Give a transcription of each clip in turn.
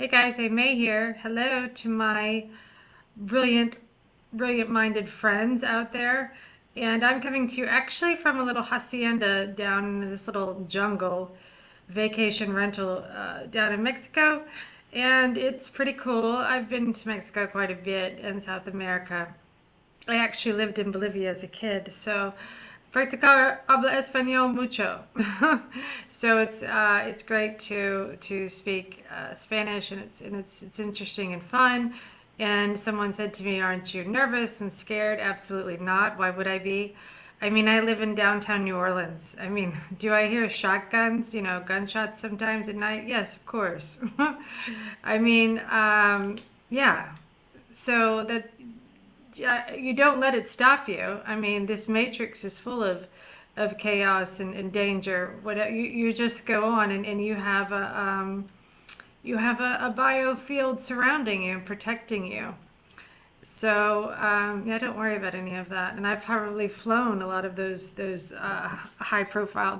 Hey guys, Amay here. Hello to my brilliant, brilliant-minded friends out there. And I'm coming to you actually from a little hacienda down in this little jungle vacation rental down in Mexico. And it's pretty cool. I've been to Mexico quite a bit in South America. I actually lived in Bolivia as a kid, so practicar habla español mucho. So it's great to speak Spanish, and it's interesting and fun. And someone said to me, "Aren't you nervous and scared?" Absolutely not. Why would I be? I mean, I live in downtown New Orleans. I mean, do I hear shotguns, gunshots sometimes at night? Yes, of course. I mean, yeah. So that you don't let it stop you. I mean, this matrix is full of chaos and danger. You just go on and you have a biofield surrounding you, protecting you. So yeah, don't worry about any of that. And I've probably flown a lot of those high profile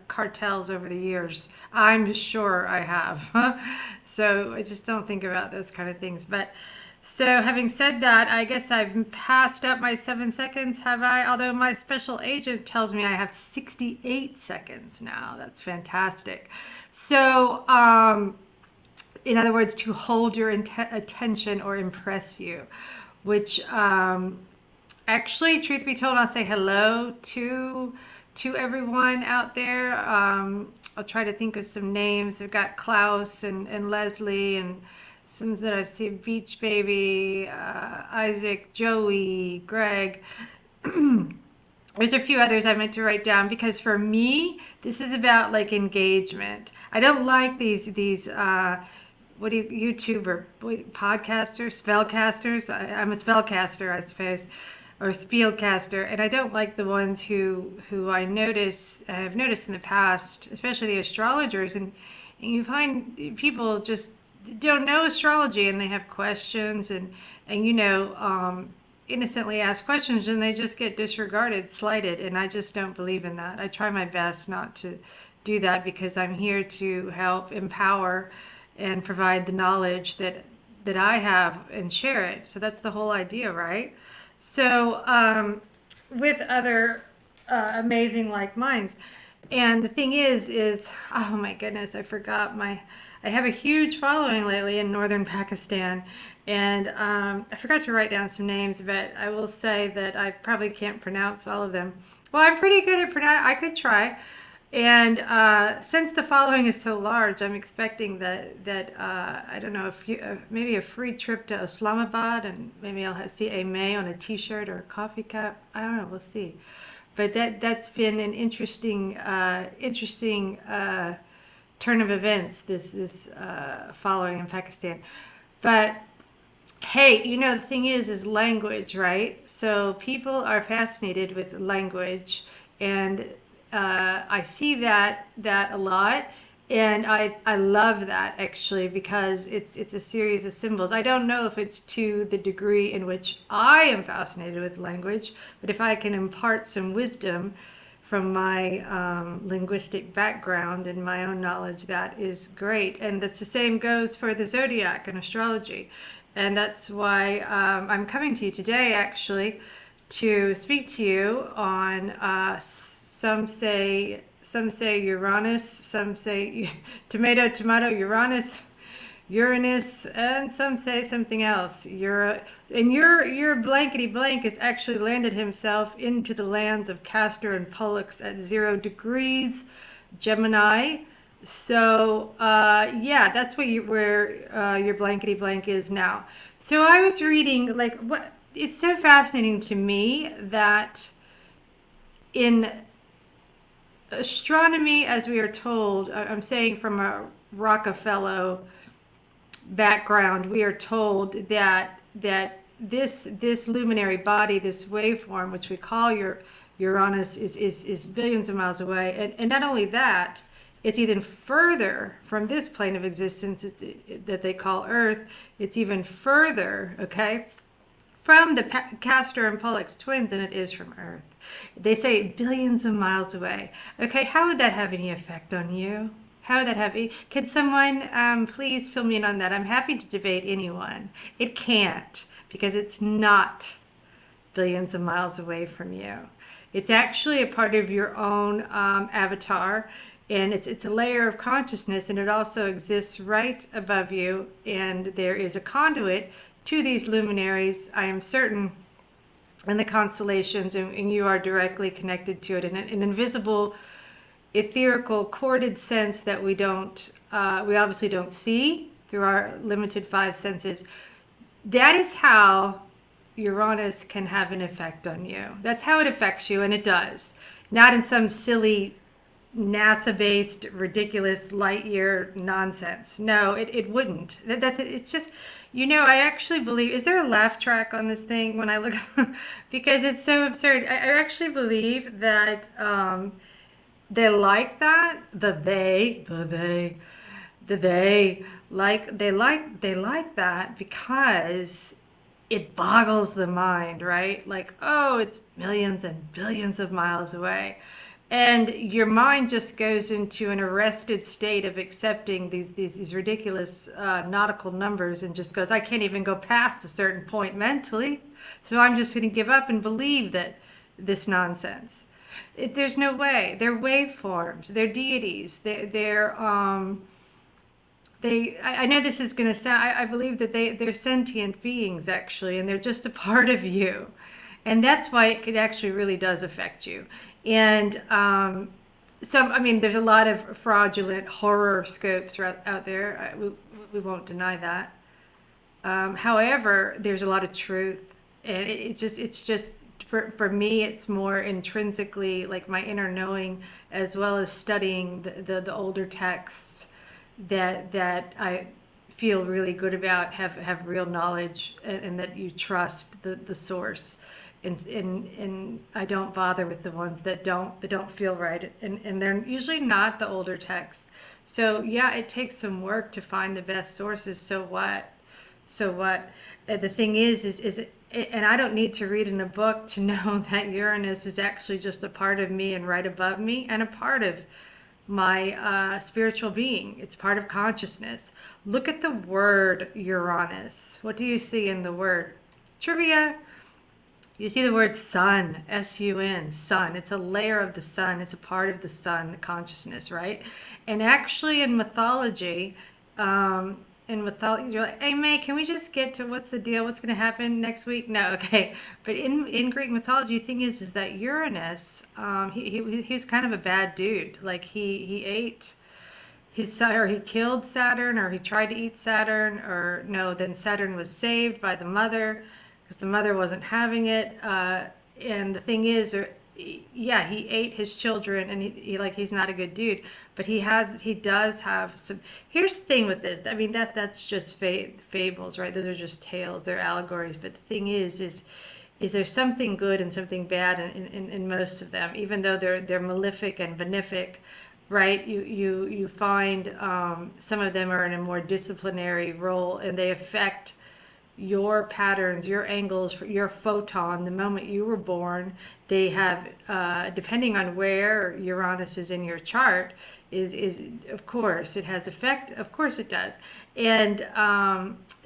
cartels over the years. I'm sure I have. So I just don't think about those kind of things. But so having said that, I guess I've passed up my 7 seconds, have I? Although my special agent tells me I have 68 seconds now. That's fantastic. So in other words, to hold your attention or impress you, which actually, truth be told, I'll say hello to everyone out there. I'll try to think of some names. They've got Klaus and Leslie and some that I've seen: Beach Baby, Isaac, Joey, Greg. There's a few others I meant to write down because for me, this is about like engagement. I don't like these what do you YouTuber podcasters, spellcasters. I'm a spellcaster, I suppose, or spielcaster, and I don't like the ones who I have noticed in the past, especially the astrologers, and you find people just don't know astrology and they have questions and innocently ask questions and they just get disregarded, slighted, and I just don't believe in that. I try my best not to do that because I'm here to help empower and provide the knowledge that I have and share it. So that's the whole idea, right? So with other amazing like minds. And the thing is, oh my goodness, I have a huge following lately in northern Pakistan. And I forgot to write down some names, but I will say that I probably can't pronounce all of them. Well, I'm pretty good at pronounce. I could try. And since the following is so large, I'm expecting that I don't know, maybe a free trip to Islamabad, and maybe see Amay on a T-shirt or a coffee cup. I don't know. We'll see. But that's been an interesting turn of events. This following in Pakistan. But hey, the thing is language, right? So people are fascinated with language, and I see that a lot, and I love that actually because it's a series of symbols. I don't know if it's to the degree in which I am fascinated with language, but if I can impart some wisdom from my linguistic background and my own knowledge, that is great. And that's the same goes for the zodiac and astrology. And that's why I'm coming to you today, actually, to speak to you on some say Uranus, some say tomato, Uranus, and some say something else. Your blankety blank has actually landed himself into the lands of Castor and Pollux at 0 degrees Gemini. So yeah, that's where your blankety blank is now. So I was reading like what it's so fascinating to me that in astronomy, as we are told, I'm saying from a Rockefeller background, we are told that this luminary body, this waveform, which we call your Uranus, is billions of miles away, and not only that, it's even further from this plane of existence that they call Earth. It's even further, okay, from the Castor and Pollux twins than it is from Earth. They say billions of miles away. Okay, how would that have any effect on you? How would that have? Can someone please fill me in on that? I'm happy to debate anyone. It can't because it's not billions of miles away from you. It's actually a part of your own avatar, and it's a layer of consciousness, and it also exists right above you. And there is a conduit to these luminaries, I am certain, in the constellations, and you are directly connected to it in an invisible, etherical, corded sense that we obviously don't see through our limited five senses. That is how Uranus can have an effect on you. That's how it affects you, and it does. Not in some silly NASA-based, ridiculous light year nonsense. No, it wouldn't. It's just, I actually believe, is there a laugh track on this thing when I look, because it's so absurd. I actually believe that they like that, they like that because it boggles the mind, right? Like, oh, it's millions and billions of miles away. And your mind just goes into an arrested state of accepting these ridiculous nautical numbers, and just goes, I can't even go past a certain point mentally. So I'm just going to give up and believe that this nonsense. There's no way. They're waveforms. They're deities. I know this is going to sound, I believe that they're sentient beings, actually, and they're just a part of you. And that's why it actually really does affect you. And there's a lot of fraudulent horoscopes out there. We won't deny that. However, there's a lot of truth. And it's just for me, it's more intrinsically like my inner knowing, as well as studying the older texts that I feel really good about, have real knowledge, and that you trust the source. And I don't bother with the ones that don't feel right, and they're usually not the older texts. So yeah, it takes some work to find the best sources. So what? The thing is, and I don't need to read in a book to know that Uranus is actually just a part of me and right above me, and a part of my spiritual being. It's part of consciousness. Look at the word Uranus. What do you see in the word? Trivia. You see the word sun, S-U-N, sun. It's a layer of the sun. It's a part of the sun, the consciousness, right? And actually in mythology, you're like, hey, May, can we just get to what's the deal? What's going to happen next week? No, okay. But in Greek mythology, the thing is that Uranus, he's kind of a bad dude. Like he ate or he killed Saturn, or he tried to eat Saturn, or no, then Saturn was saved by the mother because the mother wasn't having it. And the thing is, yeah, he ate his children, and he's not a good dude. But he does have some. Here's the thing with this. I mean, that's just fables, right? Those are just tales. They're allegories. But the thing is there's something good and something bad in most of them, even though they're malefic and benefic, right? You find some of them are in a more disciplinary role, and they affect your patterns, your angles, your photon, the moment you were born. They have, depending on where Uranus is in your chart, is of course it has effect. Of course it does. And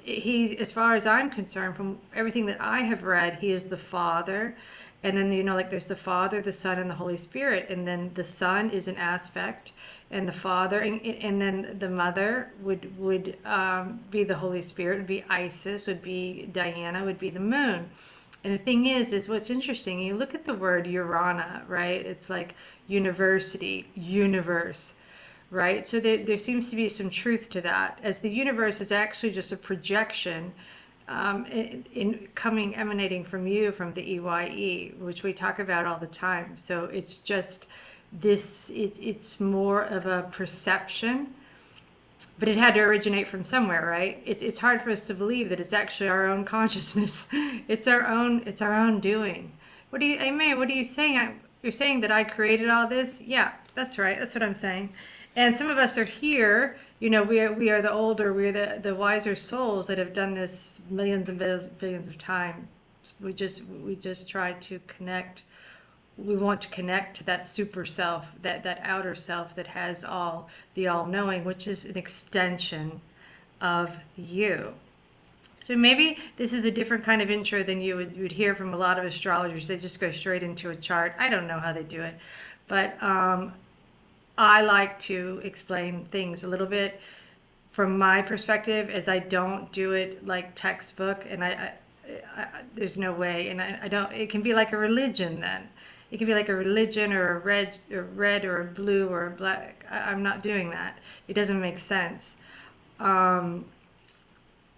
he's, as far as I'm concerned, from everything that I have read, he is the Father. And then, like there's the Father, the Son, and the Holy Spirit. And then the Son is an aspect, and the Father, and then the Mother would be the Holy Spirit, would be Isis, would be Diana, would be the Moon. And the thing is what's interesting, you look at the word Urana, right? It's like university, universe, right? So there seems to be some truth to that, as the universe is actually just a projection emanating from you, from the EYE, which we talk about all the time. So it's just this, it's more of a perception, but it had to originate from somewhere, right? It's hard for us to believe that it's actually our own consciousness. It's our own doing. Amay, what are you saying? You're saying that I created all this? Yeah, that's right. That's what I'm saying. And some of us are here, we are the older, we're the wiser souls that have done this millions and billions of times. We just try to connect we want to connect to that super self, that outer self that has all the all-knowing, which is an extension of you. So maybe this is a different kind of intro than you would hear from a lot of astrologers. They just go straight into a chart. I don't know how they do it, but I like to explain things a little bit from my perspective, as I don't do it like textbook, and there's no way, and I don't. It can be like a religion then. It can be like a religion, or a red or a blue or a black. I'm not doing that. It doesn't make sense. Um,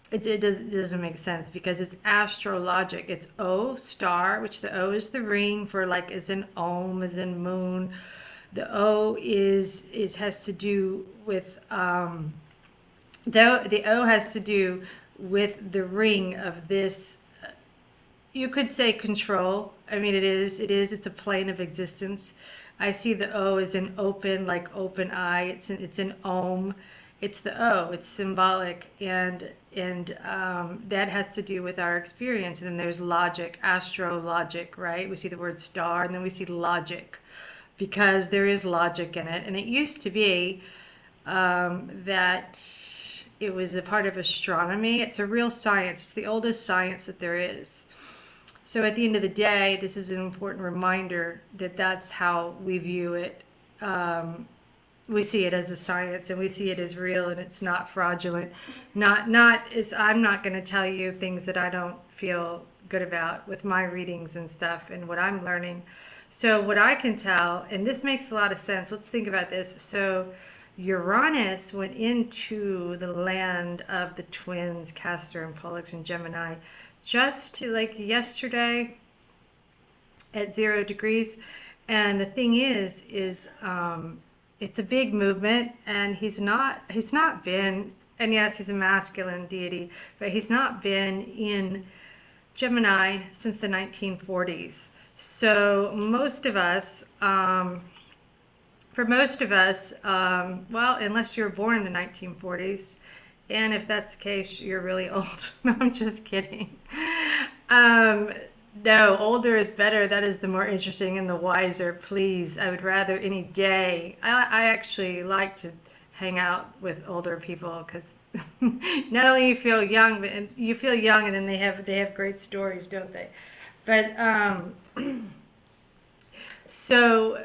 it doesn't make sense because it's astrologic. It's O star, which the O is the ring for, like, as in Om, as in moon. The O is has to do with the O has to do with the ring of this. You could say control. I mean, it's a plane of existence. I see the O as an open, like open eye. It's an Om. It's the O. It's symbolic, and that has to do with our experience. And then there's logic, astrologic, right? We see the word star, and then we see logic, because there is logic in it. And it used to be that it was a part of astronomy. It's a real science. It's the oldest science that there is. So at the end of the day, this is an important reminder that that's how we view it. We see it as a science, and we see it as real, and it's not fraudulent. I'm not going to tell you things that I don't feel good about with my readings and stuff and what I'm learning. So what I can tell, and this makes a lot of sense. Let's think about this. So Uranus went into the land of the twins, Castor and Pollux and Gemini, just like yesterday at 0 degrees. And the thing is it's a big movement, and he's not been, and yes, he's a masculine deity, but he's not been in Gemini since the 1940s. So most of us, well, unless you were born in the 1940s, and if that's the case, you're really old. No, I'm just kidding. No, older is better. That is the more interesting and the wiser. Please, I would rather any day. I actually like to hang out with older people, because not only you feel young, but you feel young, and then they have great stories, don't they? But so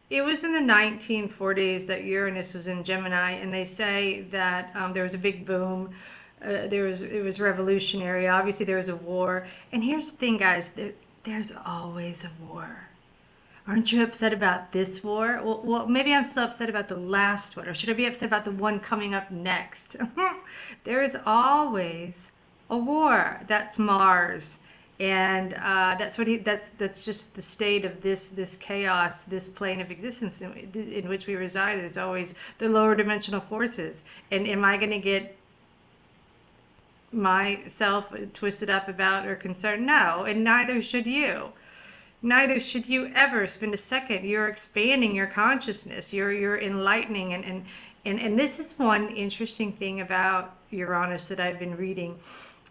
it was in the 1940s that Uranus was in Gemini, and they say that there was a big boom. It was revolutionary. Obviously, there was a war. And here's the thing, guys. There's always a war. Aren't you upset about this war? Well, maybe I'm still upset about the last one. Or should I be upset about the one coming up next? There is always a war. That's Mars. And that's just the state of this chaos, this plane of existence in which we reside. There's always the lower dimensional forces. And am I going to get myself twisted up about or concerned? No, and neither should you. Neither should you ever spend a second. You're expanding your consciousness. You're enlightening, and this is one interesting thing about Uranus that I've been reading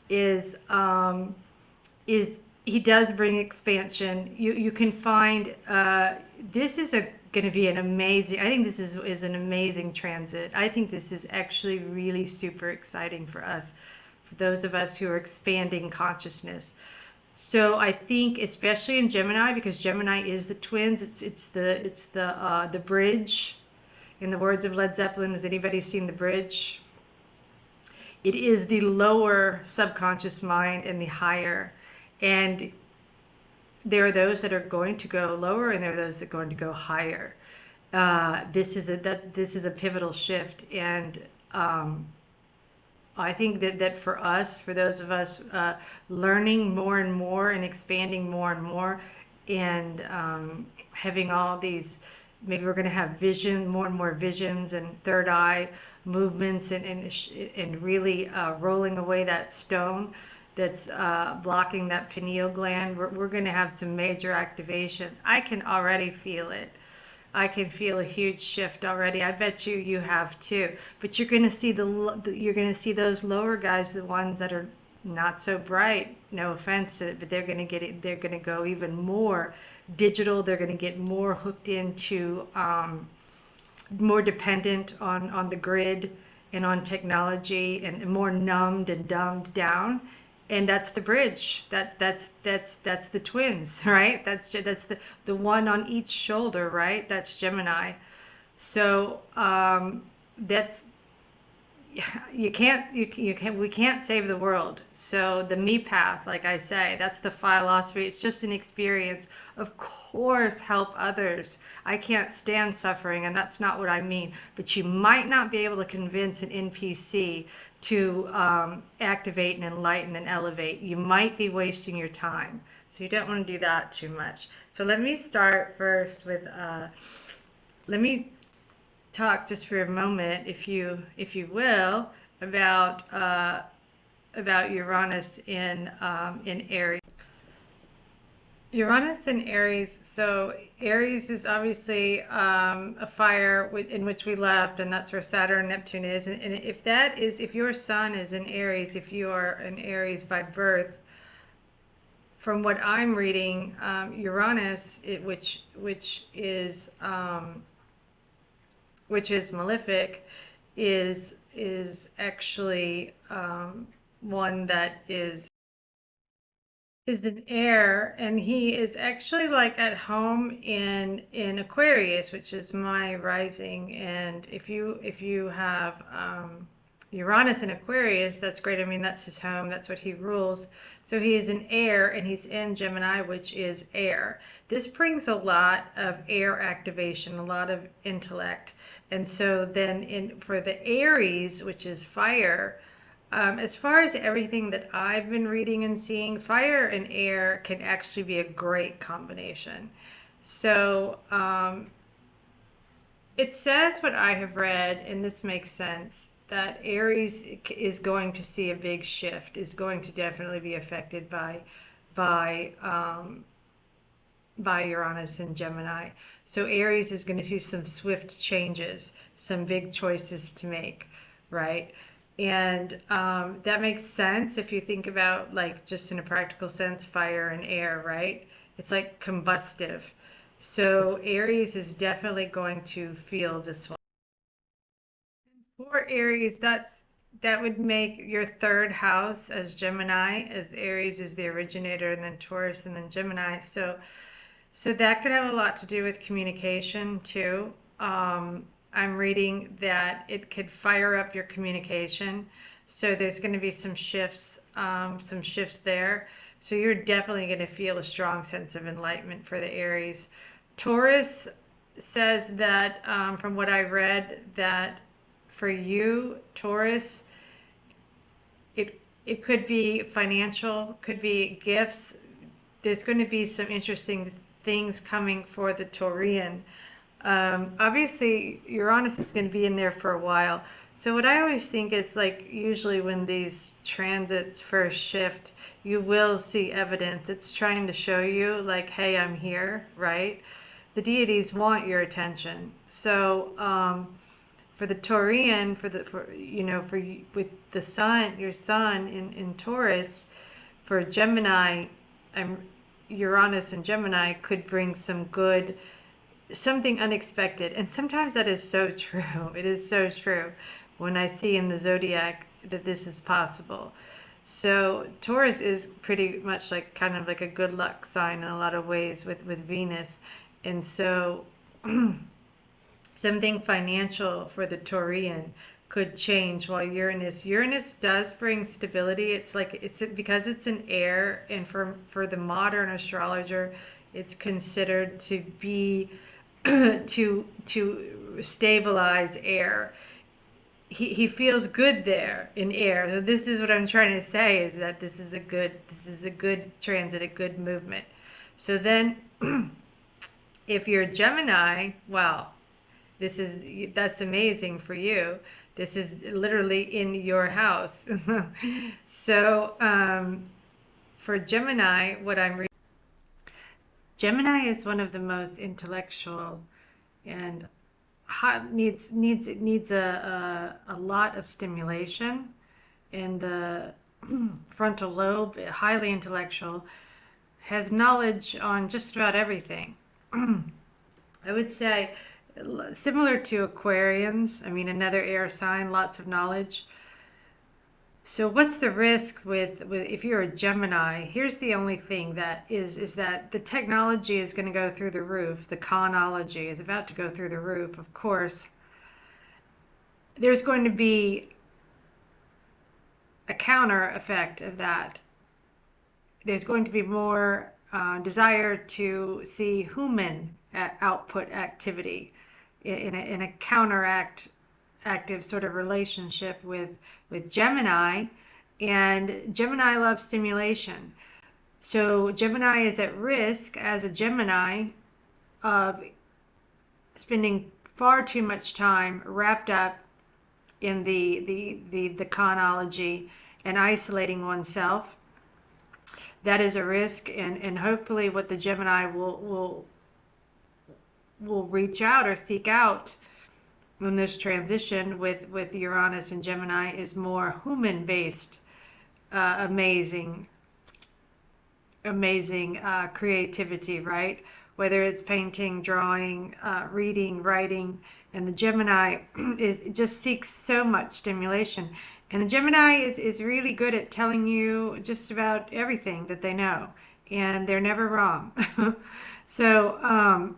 is he does bring expansion. You can find this is going to be an amazing. I think this is an amazing transit. I think this is actually really super exciting for us. For those of us who are expanding consciousness. So I think, especially in Gemini, because Gemini is the twins, it's the bridge. In the words of Led Zeppelin, has anybody seen The Bridge? It is the lower subconscious mind and the higher. And there are those that are going to go lower, and there are those that are going to go higher. This is a pivotal shift, and I think that for us, for those of us learning more and more and expanding more and more, and having all these, maybe we're going to have more and more visions and third eye movements, and really rolling away that stone that's blocking that pineal gland. We're going to have some major activations. I can already feel it. I can feel a huge shift already. I bet you have too. But you're going to see you're going to see those lower guys, the ones that are not so bright. No offense to it, but they're going to get it. They're going to go even more digital. They're going to get more hooked into, more dependent on the grid and on technology, and more numbed and dumbed down. And that's the bridge. That's the twins, right? That's the one on each shoulder, right? That's Gemini. So that's, we can't save the world. So the me path, like I say, that's the philosophy. It's just an experience. Of course, help others. I can't stand suffering, and that's not what I mean. But you might not be able to convince an NPC to activate and enlighten and elevate. You might be wasting your time. So you don't want to do that too much. So let me start first with, let me talk just for a moment, if you will, about Uranus in Aries. Uranus in Aries. So Aries is obviously a fire in which we left, and that's where Saturn and Neptune is. And if your sun is in Aries, if you are an Aries by birth, from what I'm reading, Uranus, which is malefic, is actually one that is an air, and he is actually like at home in Aquarius, which is my rising. And if you have Uranus in Aquarius, that's great. I mean, that's his home, that's what he rules. So he is an air, and he's in Gemini, which is air. This brings a lot of air activation, a lot of intellect. And so then for the Aries, which is fire, as far as everything that I've been reading and seeing, fire and air can actually be a great combination. So it says, what I have read, and this makes sense, that Aries is going to see a big shift, is going to definitely be affected by Uranus and Gemini. So Aries is going to do some swift changes, some big choices to make, right? And that makes sense if you think about, like, just in a practical sense, fire and air, right? It's like combustive. So Aries is definitely going to feel this one. For Aries, that would make your third house as Gemini, as Aries is the originator, and then Taurus, and then Gemini. So that could have a lot to do with communication too. I'm reading that it could fire up your communication. So there's going to be some shifts there. So you're definitely going to feel a strong sense of enlightenment for the Aries. Taurus says that, from what I read, that for you, Taurus, it could be financial, could be gifts. There's going to be some interesting things coming for the Taurian. Obviously, Uranus is going to be in there for a while. So what I always think is, like, usually when these transits first shift, you will see evidence. It's trying to show you, like, hey, I'm here, right? The deities want your attention. So for the Taurian, with the sun, your sun in Taurus, for Gemini, Uranus and Gemini could bring some good, something unexpected. And sometimes that is so true. It is so true when I see in the zodiac that this is possible. So Taurus is pretty much like, kind of like a good luck sign in a lot of ways with Venus. And so something financial for the Taurian could change, while Uranus does bring stability. It's like, it's because it's an air, and for the modern astrologer, it's considered to be to stabilize air. He feels good there in air. So this is what I'm trying to say, is that this is a good transit, a good movement. So then if you're Gemini, well, that's amazing for you. This is literally in your house. So for Gemini, Gemini is one of the most intellectual, and needs a lot of stimulation in the frontal lobe, highly intellectual, has knowledge on just about everything. I would say similar to Aquarians, I mean, another air sign, lots of knowledge. So what's the risk with if you're a Gemini? Here's the only thing that is that the technology is going to go through the roof. The conology is about to go through the roof. Of course, there's going to be a counter effect of that. There's going to be more desire to see human output activity in a active sort of relationship with Gemini, and Gemini loves stimulation. So Gemini is at risk as a Gemini of spending far too much time wrapped up in the conology and isolating oneself. That is a risk, and hopefully what the Gemini will reach out or seek out in this transition with Uranus and Gemini is more human based, amazing creativity, right? Whether it's painting, drawing, reading, writing, and the Gemini is just seeks so much stimulation. And the Gemini is really good at telling you just about everything that they know, and they're never wrong. So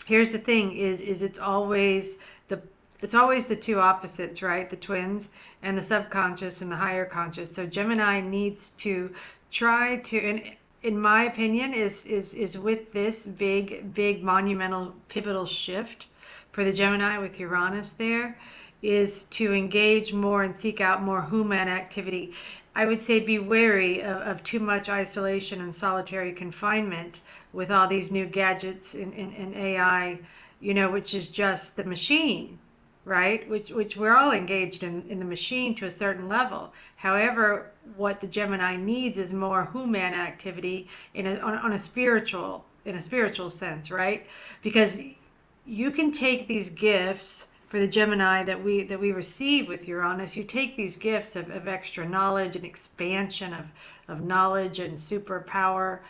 here's the thing: is it's always the two opposites, right? The twins and the subconscious and the higher conscious. So Gemini needs to try to, and in my opinion, is with this big monumental pivotal shift for the Gemini with Uranus there, is to engage more and seek out more human activity. I would say be wary of too much isolation and solitary confinement with all these new gadgets and AI, which is just the machine, right? Which we're all engaged in the machine to a certain level. However, what the Gemini needs is more human activity on a spiritual sense, right? Because you can take these gifts for the Gemini that we receive with Uranus. You take these gifts of extra knowledge and expansion of knowledge and superpower,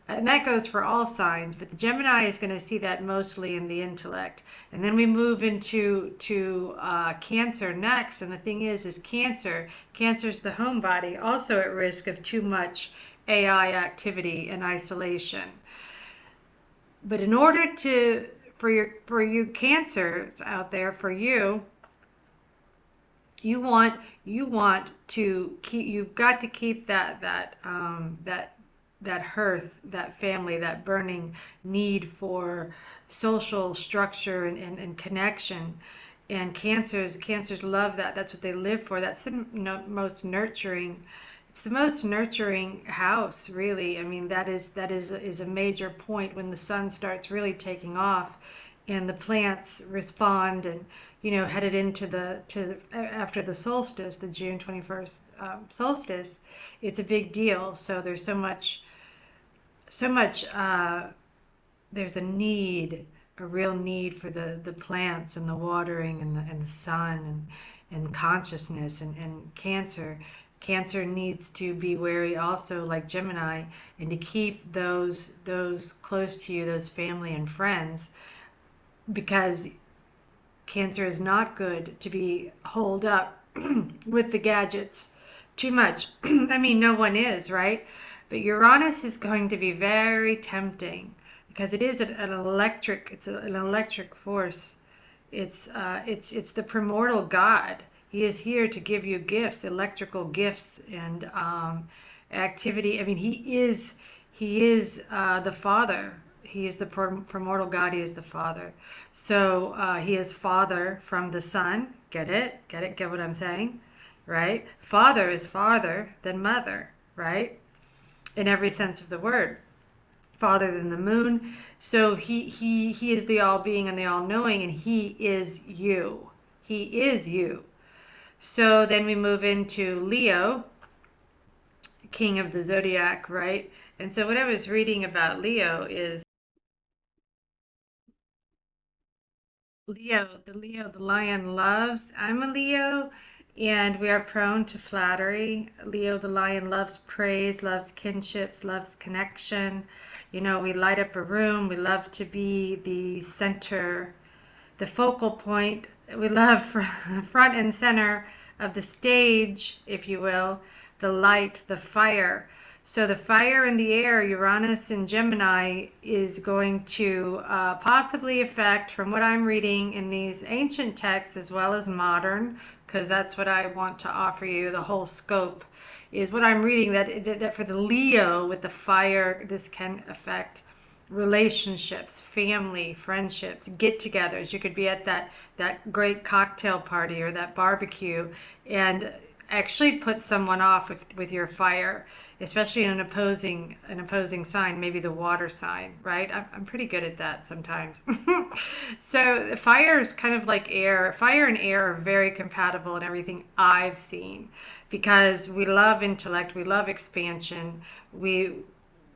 and that goes for all signs, but the Gemini is going to see that mostly in the intellect. And then we move into Cancer next, and the thing is Cancer's the homebody, also at risk of too much AI activity and isolation. But in order to for you Cancers out there, for you want to keep, you've got to keep that hearth, that family, that burning need for social structure and connection. And cancers love that. That's what they live for. That's the most nurturing. It's the most nurturing house, really. I mean, that is a major point when the sun starts really taking off, and the plants respond, and headed into after the solstice, the June 21st solstice. It's a big deal. So there's so much there's a real need for the plants and the watering and the sun and consciousness, and Cancer needs to be wary also, like Gemini, and to keep those close to you, those family and friends, because Cancer is not good to be holed up with the gadgets too much. I mean, no one is, right? But Uranus is going to be very tempting because it is an electric force. It's the primordial God. He is here to give you gifts, electrical gifts, and activity. I mean, he is the Father. He is the primordial God. He is the Father. So he is Father from the Sun. Get it? Get it? Get what I'm saying? Right? Father is farther than mother, right? In every sense of the word. Farther than the moon. So he is the all-being and the all-knowing, and he is you. He is you. So then we move into Leo, king of the zodiac, right? And so what I was reading about Leo is the lion loves. I'm a Leo, And we are prone to flattery. Leo the lion loves praise, loves kinships, loves connection. You know, we light up a room. We love to be the center, the focal point. We love front and center of the stage, if you will, the light, the fire. So the fire in the air, Uranus and Gemini, is going to possibly affect, from what I'm reading in these ancient texts as well as modern, because that's what I want to offer you, the whole scope, is what I'm reading, that for the Leo with the fire, this can affect relationships, family, friendships, get-togethers. You could be at that great cocktail party or that barbecue and actually put someone off with your fire, especially in an opposing sign, maybe the water sign, right? I'm pretty good at that sometimes. So fire is kind of like air. Fire and air are very compatible in everything I've seen because we love intellect, we love expansion.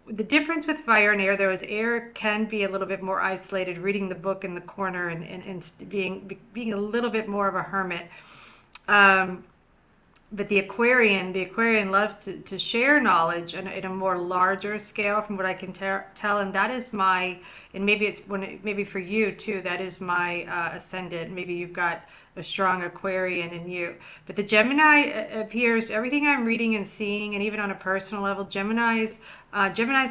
The difference with fire and air, though, is air can be a little bit more isolated, reading the book in the corner and being a little bit more of a hermit. Um, but the Aquarian loves to share knowledge in a more larger scale, from what I can tell, and that is and maybe maybe for you too, that is my ascendant. Maybe you've got a strong Aquarian in you, but the Gemini appears, everything I'm reading and seeing, and even on a personal level, Geminis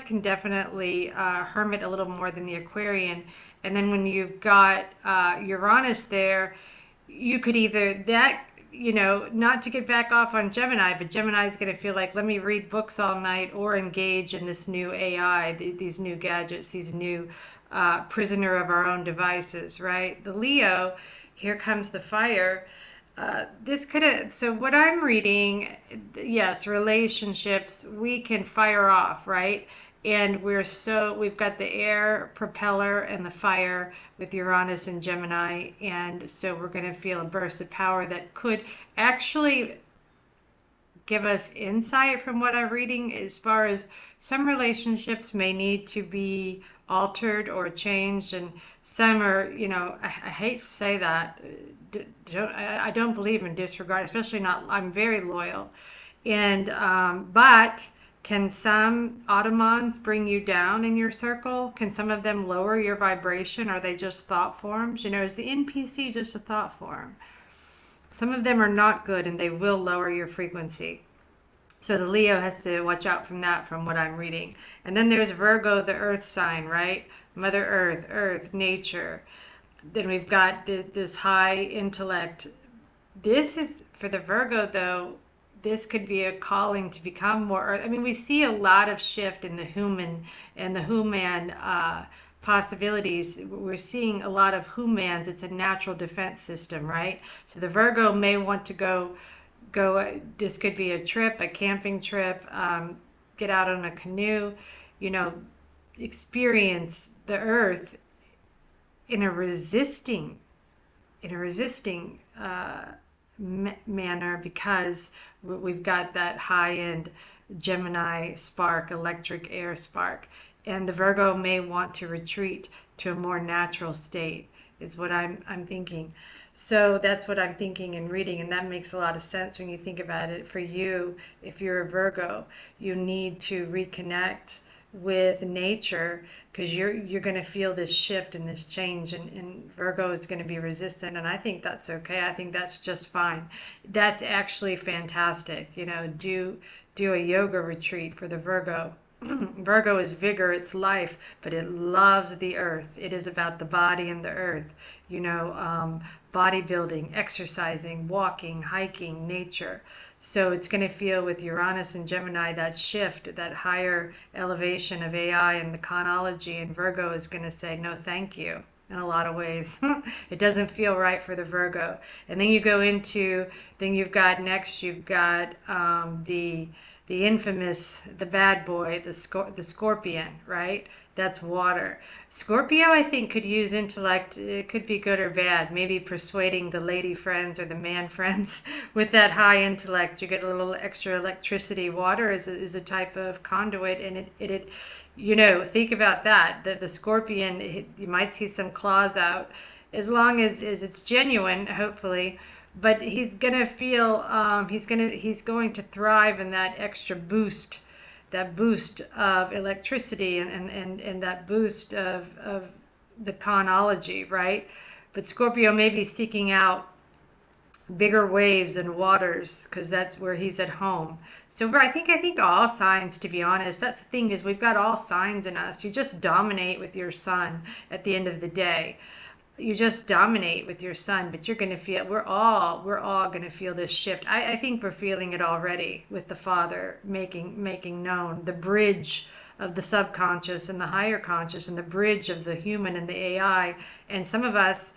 can definitely hermit a little more than the Aquarian. And then when you've got Uranus there, you could either that, not to get back off on Gemini, but Gemini is going to feel like, let me read books all night or engage in this new AI, these new gadgets, these new prisoner of our own devices, right? The Leo, here comes the fire. This could have, so what I'm reading, yes, relationships, we can fire off, right? And we've got the air propeller and the fire with Uranus and Gemini. And so we're going to feel a burst of power that could actually give us insight, from what I'm reading, as far as some relationships may need to be altered or changed, and some are, I hate to say that. I don't believe in disregard, especially not. I'm very loyal, and but can some Ottomans bring you down in your circle? Can some of them lower your vibration? Are they just thought forms? Is the NPC just a thought form? Some of them are not good and they will lower your frequency. So the Leo has to watch out from that, from what I'm reading. And then there's Virgo, the earth sign, right? Mother Earth, nature. Then we've got this high intellect. This is, for the Virgo though, this could be a calling to become more earth. I mean, we see a lot of shift in the human and the human possibilities. We're seeing a lot of humans. It's a natural defense system, right? So the Virgo may want to go. This could be a trip, a camping trip. Get out on a canoe. Experience the earth in a resisting manner, because we've got that high-end Gemini spark, electric air spark, and the Virgo may want to retreat to a more natural state, is what I'm thinking. So that's what I'm thinking and reading, and that makes a lot of sense when you think about it. For you, if you're a Virgo, you need to reconnect with nature, because you're going to feel this shift and this change, and Virgo is going to be resistant, and I think that's okay. I think that's just fine. That's actually fantastic. Do a yoga retreat for the Virgo. Virgo is vigor, it's life, but it loves the earth. It is about the body and the earth. Bodybuilding, exercising, walking, hiking, nature. So it's going to feel, with Uranus and Gemini, that shift, that higher elevation of AI and the chronology, and Virgo is going to say, no, thank you, in a lot of ways. It doesn't feel right for the Virgo. And then you've got the infamous, the bad boy, the Scorpion, right? That's water. Scorpio, I think, could use intellect. It could be good or bad. Maybe persuading the lady friends or the man friends with that high intellect. You get a little extra electricity. Water is a type of conduit, and think about that. The Scorpion, you might see some claws out, as long as it's genuine, hopefully. but he's gonna feel he's going to thrive in that extra boost, that boost of electricity, and that boost of the chronology, right? But Scorpio may be seeking out bigger waves and waters because that's where he's at home. So I think all signs, to be honest, that's the thing, is we've got all signs in us. You just dominate with your sun at the end of the day. You just dominate with your sun, but you're going to feel, we're all going to feel this shift. I think we're feeling it already with the Father making known the bridge of the subconscious and the higher conscious, and the bridge of the human and the AI. And some of us,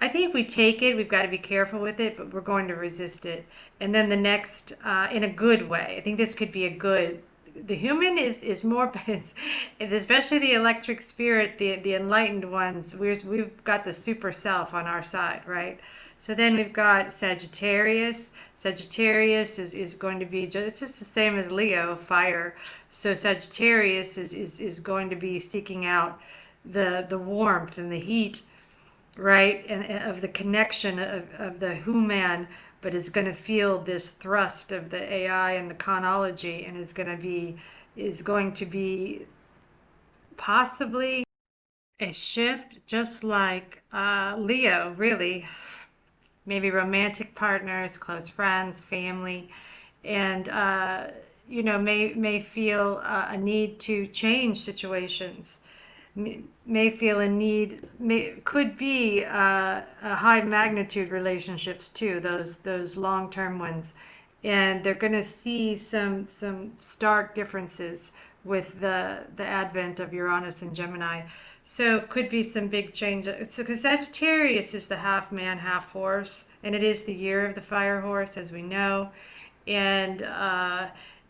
I think we take it, we've got to be careful with it, but we're going to resist it. And then the next, in a good way, I think this could be a good, the human is more, especially the electric spirit, the enlightened ones, we've got the super self on our side, right? So then we've got Sagittarius. Sagittarius is going to be just, it's just the same as Leo, fire. So Sagittarius is going to be seeking out the warmth and the heat, right? And of the connection of the human, but is going to feel this thrust of the AI and the chronology, and is going to be possibly a shift, just like Leo, really. Maybe romantic partners, close friends, family, and may feel a need to change situations, may feel a need, could be high magnitude relationships too, those long-term ones, and they're going to see some stark differences with the advent of Uranus and Gemini. So could be some big changes. So because Sagittarius is the half man, half horse, and it is the year of the fire horse, as we know, and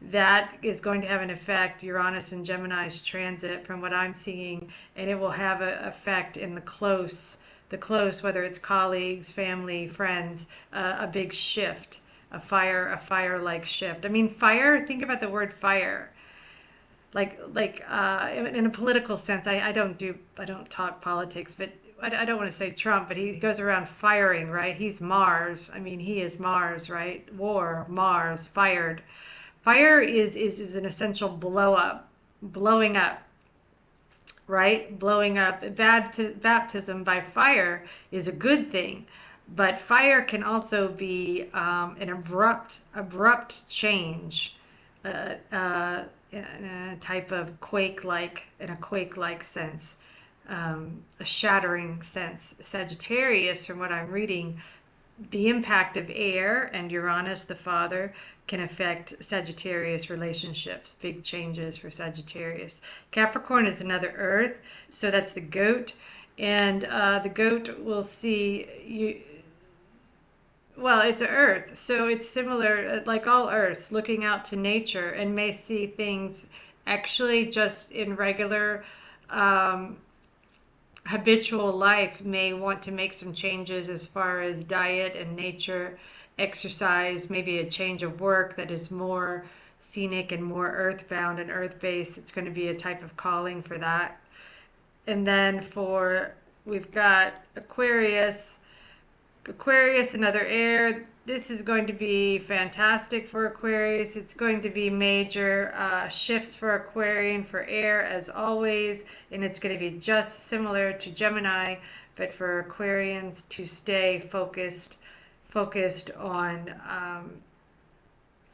that is going to have an effect, Uranus and Gemini's transit, from what I'm seeing, and it will have an effect in the close, whether it's colleagues, family, friends, a big shift, a fire-like shift. I mean, fire. Think about the word fire, in a political sense. I don't talk politics, but I don't want to say Trump, but he goes around firing, right? He's Mars. I mean, he is Mars, right? War, Mars, fired. Fire is an essential blow up, blowing up, right? Blowing up. Baptism by fire is a good thing, but fire can also be an abrupt change, in a type of quake-like sense, a shattering sense. Sagittarius, from what I'm reading, the impact of air and Uranus, the father, can affect Sagittarius relationships, big changes for Sagittarius. Capricorn is another earth, so that's the goat. And the goat will see you. Well, it's a earth, so it's similar, like all earths, looking out to nature, and may see things actually just in regular um, habitual life, may want to make some changes as far as diet and nature, exercise, maybe a change of work that is more scenic and more earthbound and earth-based. It's going to be a type of calling for that. And then we've got Aquarius. Aquarius, another air. This is going to be fantastic for Aquarius. It's going to be major shifts for Aquarian, for air, as always, and it's going to be just similar to Gemini, but for Aquarians to stay focused on,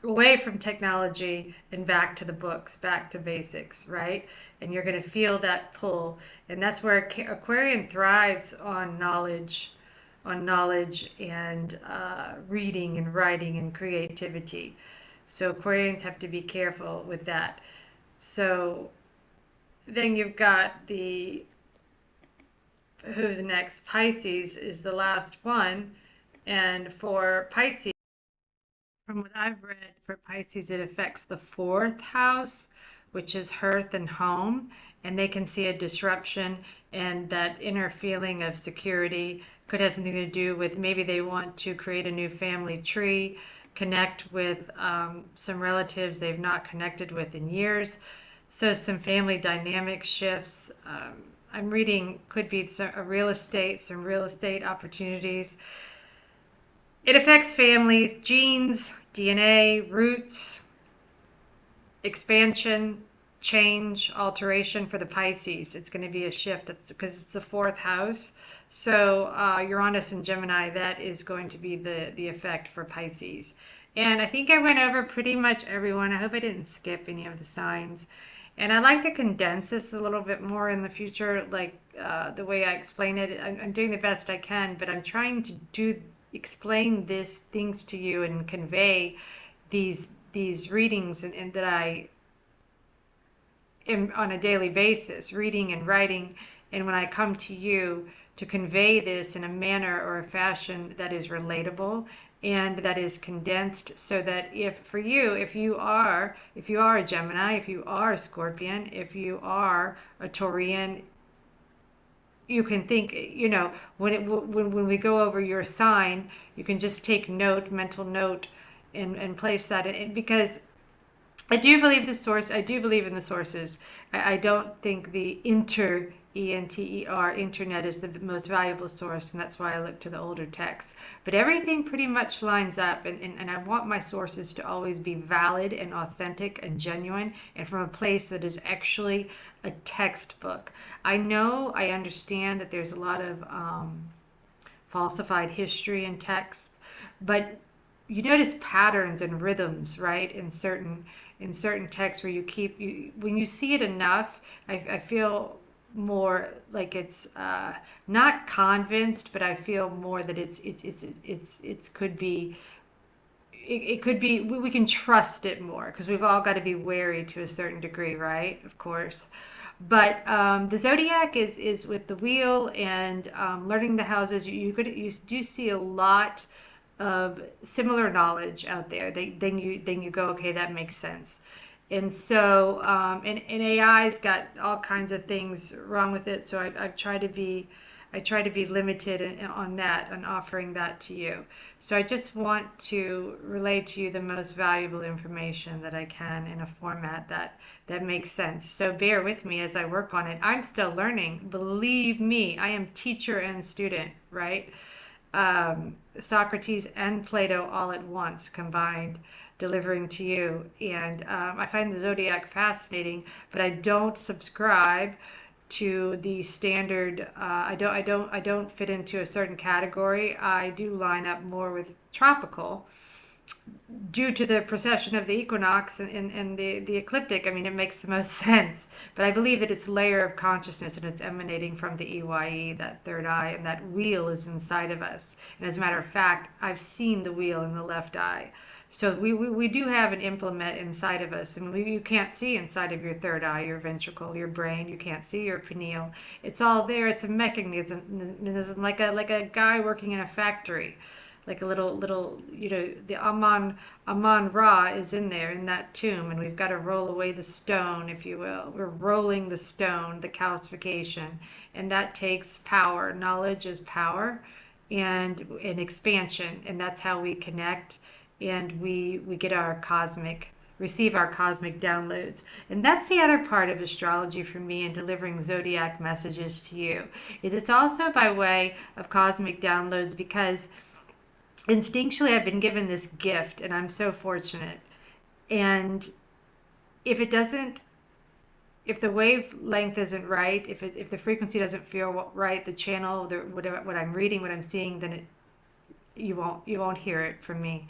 away from technology and back to the books, back to basics, right? And you're going to feel that pull, and that's where Aquarian thrives on knowledge and reading and writing and creativity. So Aquarians have to be careful with that. So then you've got who's next? Pisces is the last one. And for Pisces, from what I've read, for Pisces, it affects the fourth house, which is hearth and home, and they can see a disruption, and that inner feeling of security could have something to do with, maybe they want to create a new family tree, connect with some relatives they've not connected with in years. So some family dynamic shifts. I'm reading, could be some real estate opportunities. It affects families, genes, DNA, roots, expansion, change, alteration for the Pisces. It's going to be a shift. That's because it's the fourth house. So Uranus and Gemini, that is going to be the effect for Pisces. And I think I went over pretty much everyone. I hope I didn't skip any of the signs. And I'd like to condense this a little bit more in the future, like the way I explain it. I'm doing the best I can, but I'm trying to explain these things to you and convey these readings and that I am on a daily basis, reading and writing, and when I come to you to convey this in a manner or a fashion that is relatable and that is condensed, so that if for you, if you are a Gemini, if you are a Scorpion, if you are a Taurian, you can think, when we go over your sign, you can just take note, mental note, and place that in, because I do believe the source. I do believe in the sources. I don't think the internet is the most valuable source, and that's why I look to the older texts. But everything pretty much lines up, and I want my sources to always be valid and authentic and genuine, and from a place that is actually a textbook. I understand that there's a lot of falsified history in text, but you notice patterns and rhythms, right, in certain texts where when you see it enough, I feel more like it's not convinced, but I feel more that it could be, it could be, we can trust it more, because we've all got to be wary to a certain degree, right? Of course. But the zodiac is with the wheel and learning the houses. You do see a lot of similar knowledge out there. Then you go, okay, that makes sense. And so and AI's got all kinds of things wrong with it. So I try to be limited on that, on offering that to you. So I just want to relay to you the most valuable information that I can in a format that makes sense. So bear with me as I work on it. I'm still learning. Believe me, I am teacher and student, right? Socrates and Plato all at once combined, delivering to you. And I find the zodiac fascinating, but I don't subscribe to the standard. I don't fit into a certain category. I do line up more with tropical due to the precession of the equinox and the ecliptic. I mean, it makes the most sense. But I believe that it's a layer of consciousness and it's emanating from the EYE, that third eye, and that wheel is inside of us. And as a matter of fact, I've seen the wheel in the left eye. So we do have an implement inside of us, and you can't see inside of your third eye, your ventricle, your brain. You can't see your pineal. It's all there. It's a mechanism, like a guy working in a factory, like a little, the Aman Ra is in there in that tomb, and we've got to roll away the stone, if you will. We're rolling the stone, the calcification, and that takes power. Knowledge is power, and expansion, and that's how we connect, and we get receive our cosmic downloads. And that's the other part of astrology for me in delivering zodiac messages to you, is it's also by way of cosmic downloads, because instinctually I've been given this gift and I'm so fortunate. And if it doesn't, if the wavelength isn't right, if the frequency doesn't feel right, the channel, what I'm reading, what I'm seeing, then you won't hear it from me.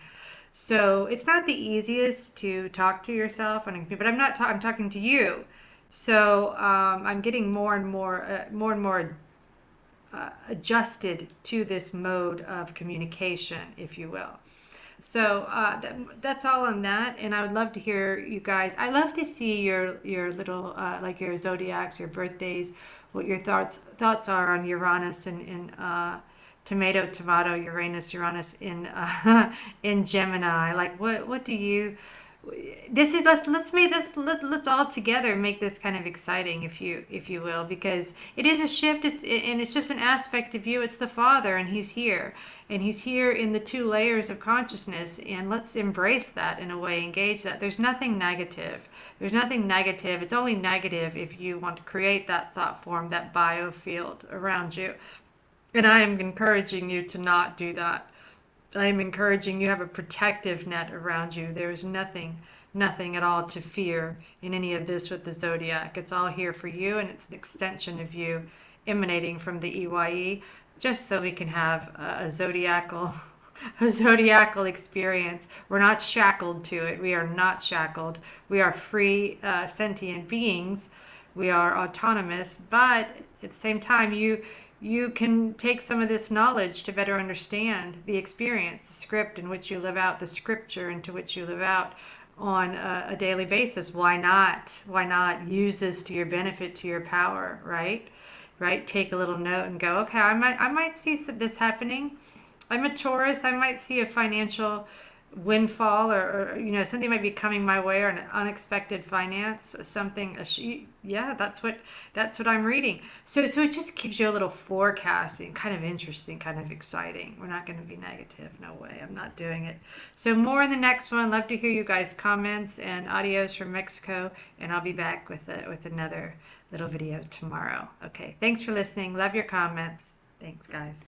So it's not the easiest to talk to yourself, but I'm talking to you. So I'm getting more and more adjusted to this mode of communication, if you will. So that's all on that, and I would love to hear you guys. I love to see your little like your zodiacs, your birthdays, what your thoughts are on Uranus and tomato, Uranus, Uranus in in Gemini. Like what do you? This is let's make this let's all together make this kind of exciting, if you will, because it is a shift. It's just an aspect of you. It's the Father, and he's here in the two layers of consciousness, and let's embrace that in a way, engage that. There's nothing negative. It's only negative if you want to create that thought form, that biofield around you, and I am encouraging you to not do that. I'm encouraging you have a protective net around you. There's nothing at all to fear in any of this with the zodiac. It's all here for you, and it's an extension of you emanating from the EYE, just so we can have a zodiacal a zodiacal experience. We're not shackled to it. We are not shackled. We are free, sentient beings. We are autonomous, but at the same time, you can take some of this knowledge to better understand the experience, the script in which you live out, the scripture into which you live out on a daily basis. Why not? Why not use this to your benefit, to your power, right? Right? Take a little note and go, okay, I might see this happening. I'm a Taurus. I might see a financial windfall, or something might be coming my way, or an unexpected finance, something. Yeah, that's what I'm reading. So it just gives you a little forecasting, kind of interesting, kind of exciting. We're not going to be negative. No way. I'm not doing it. So more in the next one. Love to hear you guys' comments, and adios from Mexico. And I'll be back with another little video tomorrow. Okay. Thanks for listening. Love your comments. Thanks, guys.